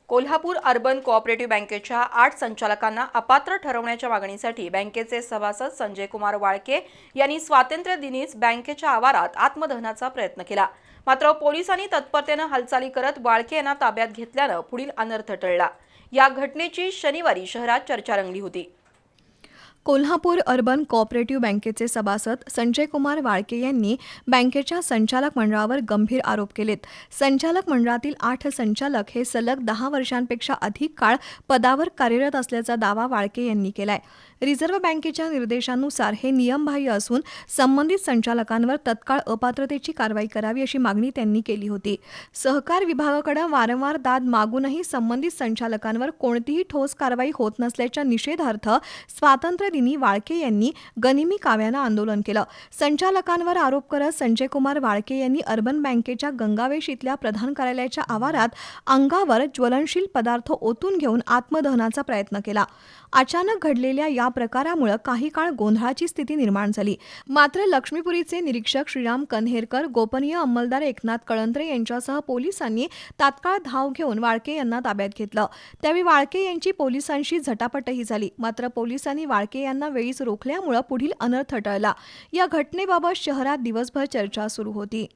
Kolhapur urban cooperative बँकेच्या 8 संचालकांना अपात्र ठरवण्याच्या मागणीसाठी बँकेचे सभासद संजय कुमार वाळके यांनी स्वातंत्र्य दिनीच बँकेच्या आवारात आत्मदहनाचा प्रयत्न केला। मात्र पोलिसांनी तत्परतेने हालचाली करत वाळके यांना ताब्यात घेतल्याने पुढील अनर्थ टळला। या घटनेची शनिवारी शहरात चर्चा रंगली होती। कोल्हापूर अर्बन कोऑपरेटिव्ह बँकेचे सभासद संजय कुमार वाळके यांनी बँकेच्या संचालक मंडळावर गंभीर आरोप केलेत। संचालक मंडळातील 8 संचालक हे सलग 10 वर्षांपेक्षा अधिक काळ पदावर कार्यरत असल्याचा दावा वाळके यांनी केलाय। रिझर्व्ह बँकेच्या निर्देशानुसार हे नियमबाह्य असून संबंधित संचालकांवर तत्काळ अपात्रतेची कारवाई करावी अशी मागणी त्यांनी केली होती। सहकार विभागाकडे वारंवार दाद मागूनही संबंधित संचालकांवर कोणतीही ठोस कारवाई होत नसल्याच्या निषेधार्थ स्वातंत्र्य दिनी वाळके यांनी गनिमी काव्यानं आंदोलन केलं। संचालकांवर आरोप करत संजय कुमार वाळके यांनी अर्बन बँकेच्या गंगावेश इथल्या प्रधान कार्यालयाच्या आवारात अंगावर ज्वलनशील पदार्थ ओतून घेऊन आत्मदहनाचा प्रयत्न केला। अचानक घडलेल्या या प्रकारामुळे काही काळ गोंधळाची स्थिती निर्माण झाली। मात्र लक्ष्मीपुरीचे निरीक्षक श्रीराम कन्हेरकर, गोपनीय अंमलदार एकनाथ कळंत्रे यांच्यासह पोलिसांनी तात्काळ धाव घेऊन वाळके यांना ताब्यात घेतलं। त्यावेळी वाळके यांची पोलिसांशी झटापटही झाली। मात्र पोलिसांनी वाळके यांना वेळीच रोखल्यामुळे पुढील अनर्थ टळला। या घटनेबाबत शहरात दिवसभर चर्चा सुरू होती।